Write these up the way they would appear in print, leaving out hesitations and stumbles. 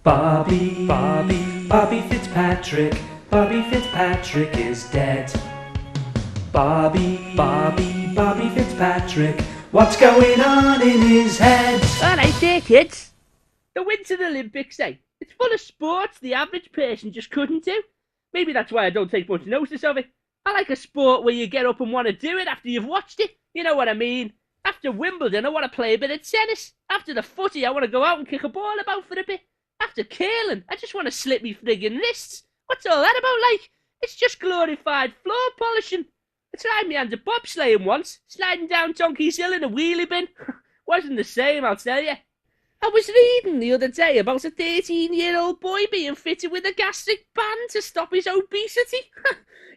Bobby Fitzpatrick. Bobby Fitzpatrick is dead. Bobby Fitzpatrick. What's going on in his head? Alright there, kids. The Winter Olympics, eh? It's full of sports the average person just couldn't do. Maybe that's why I don't take much notice of it. I like a sport where you get up and want to do it after you've watched it. You know what I mean? After Wimbledon, I want to play a bit of tennis. After the footy, I want to go out and kick a ball about for a bit. After curling, I just want to slip me friggin' wrists. What's all that about, like? It's just glorified floor polishing. I tried me hand at bobsleighing once, sliding down Donkey's Hill in a wheelie bin. Wasn't the same, I'll tell you. I was reading the other day about a 13-year-old boy being fitted with a gastric band to stop his obesity.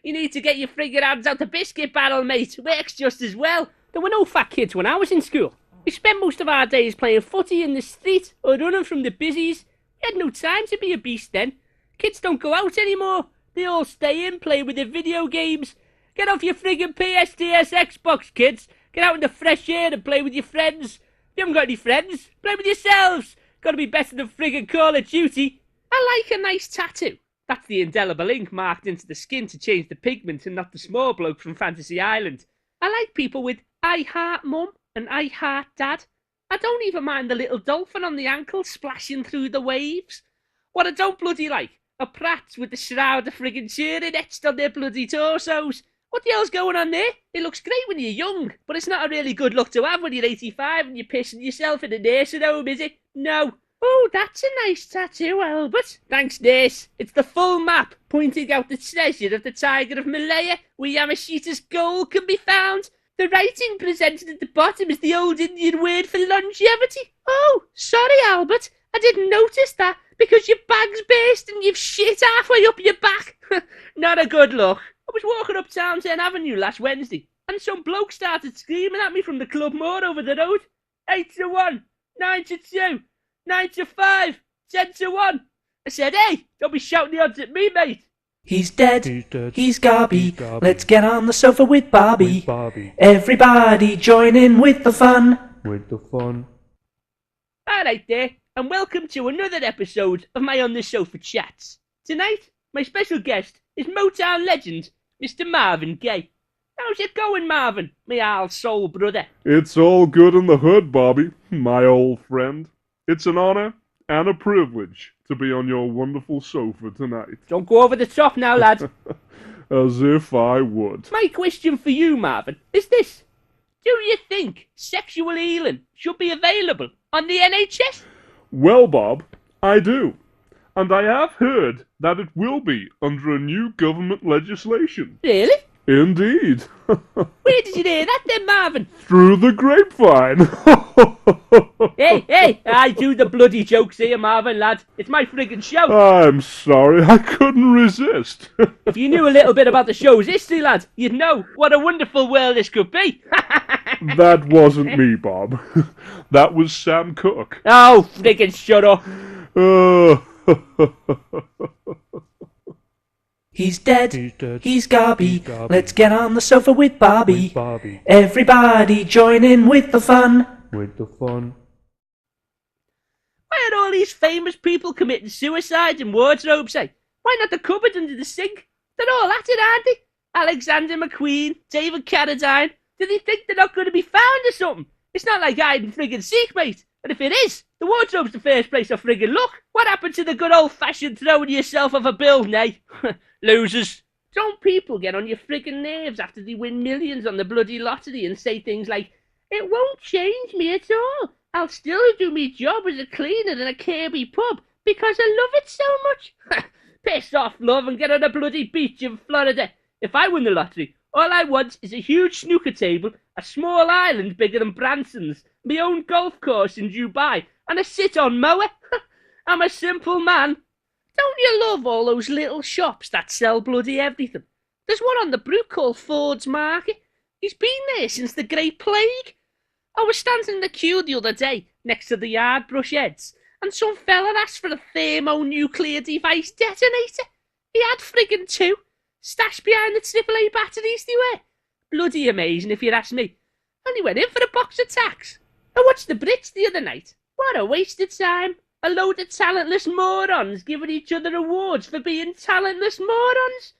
You need to get your friggin' hands out the biscuit barrel, mate. Works just as well. There were no fat kids when I was in school. We spent most of our days playing footy in the street or running from the busies. We had no time to be a beast then. Kids don't go out anymore. They all stay in, play with their video games. Get off your friggin' PS2, Xbox, kids. Get out in the fresh air and play with your friends. If you haven't got any friends, play with yourselves. Gotta be better than friggin' Call of Duty. I like a nice tattoo. That's the indelible ink marked into the skin to change the pigment and not the small bloke from Fantasy Island. I like people with I heart mum and I heart dad. I don't even mind the little dolphin on the ankle splashing through the waves. What I don't bloody like are prats with the shroud of friggin' cheering etched on their bloody torsos. What the hell's going on there? It looks great when you're young, but it's not a really good look to have when you're 85 and you're pissing yourself in a nursing home, is it? No. Oh, that's a nice tattoo, Albert. Thanks, nurse. It's the full map, pointing out the treasure of the Tiger of Malaya, where Yamashita's gold can be found. The writing presented at the bottom is the old Indian word for longevity. Oh, sorry, Albert. I didn't notice that because your bag's burst and you've shit halfway up your back. Not a good look. I was walking up Townsend Avenue last Wednesday and some bloke started screaming at me from the Club Moor over the road. 8-1, 9-2, 9-5, 10-1. I said, hey, don't be shouting the odds at me, mate. He's dead. He's Gobby. Let's get on the sofa with Bobby. Everybody join in with the fun. Alright there, and welcome to another episode of my On the Sofa Chats. Tonight, my special guest is Motown legend, Mr. Marvin Gaye. How's it going, Marvin, my old soul brother? It's all good in the hood, Bobby, my old friend. It's an honour and a privilege to be on your wonderful sofa tonight. Don't go over the top now, lad. As if I would. My question for you, Marvin, is this. Do you think sexual healing should be available on the NHS? Well, Bob, I do. And I have heard that it will be under a new government legislation. Really? Indeed. Where did you hear that then, Marvin? Through the grapevine. Hey, I do the bloody jokes here, Marvin, lad. It's my friggin' show. I'm sorry, I couldn't resist. If you knew a little bit about the show's history, lad, you'd know what a wonderful world this could be. That wasn't me, Bob. That was Sam Cooke. Oh, friggin' shut up. He's dead. He's Gobby. Let's get on the sofa with Bobby. Everybody join in with the fun. Why are all these famous people committing suicide in wardrobes, eh? Why not the cupboard under the sink? They're all at it, aren't they? Alexander McQueen, David Carradine. Do they think they're not going to be found or something? It's not like hide and friggin' seek, mate. And if it is, the wardrobe's the first place I friggin' look. What happened to the good old-fashioned throwing yourself off a building, eh? Losers. Don't people get on your friggin' nerves after they win millions on the bloody lottery and say things like, it won't change me at all. I'll still do me job as a cleaner in a Kirby pub because I love it so much. Piss off, love, and get on a bloody beach in Florida. If I win the lottery, all I want is a huge snooker table, a small island bigger than Branson's, my own golf course in Dubai, and a sit-on mower. I'm a simple man. Don't you love all those little shops that sell bloody everything? There's one on the Brook called Ford's Market. He's been there since the Great Plague. I was standing in the queue the other day next to the yard brush heads, and some fella asked for a thermonuclear device detonator. He had friggin' two, stashed behind the AAA batteries they were. Bloody amazing if you ask me. And he went in for a box of tacks. I watched the Brits the other night. What a waste of time. A load of talentless morons giving each other awards for being talentless morons.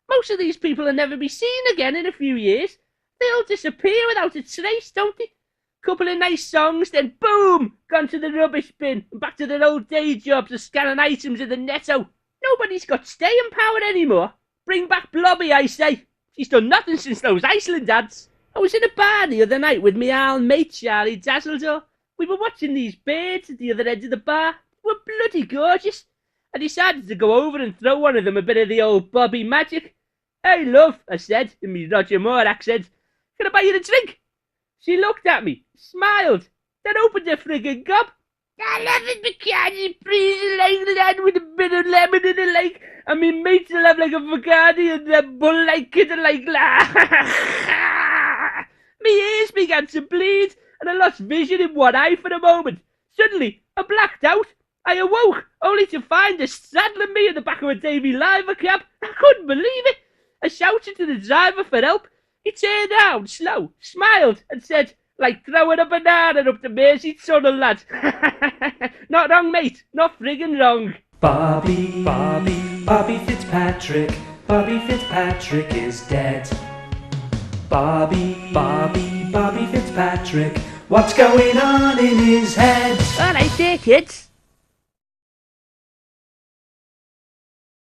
Most of these people will never be seen again in a few years. They all disappear without a trace, don't they? Couple of nice songs, then boom, gone to the rubbish bin and back to their old day jobs of scanning items in the netto. Nobody's got staying power anymore. Bring back Blobby, I say. She's done nothing since those Iceland ads. I was in a bar the other night with my old mate Charlie Dazzledore. We were watching these birds at the other end of the bar. They were bloody gorgeous. I decided to go over and throw one of them a bit of the old Bobby magic. "Hey, love," I said in my Roger Moore accent. "Can I buy you a drink?" She looked at me, smiled, then opened her friggin' gob. "I love it because you freeze like that with a bit of lemon in the lake, and me mates will have like a Bacardi and a bull like kitten like that." Me ears began to bleed, and I lost vision in one eye for a moment. Suddenly, I blacked out. I awoke, only to find her straddling me in the back of a Davy Liver cab. I couldn't believe it. I shouted to the driver for help. He turned round, slow, smiled, and said, like throwing a banana up the Mersey tunnel, lad. Not wrong, mate. Not friggin' wrong. Bobby Fitzpatrick. Bobby Fitzpatrick is dead. Bobby Fitzpatrick. What's going on in his head? All right there, kids.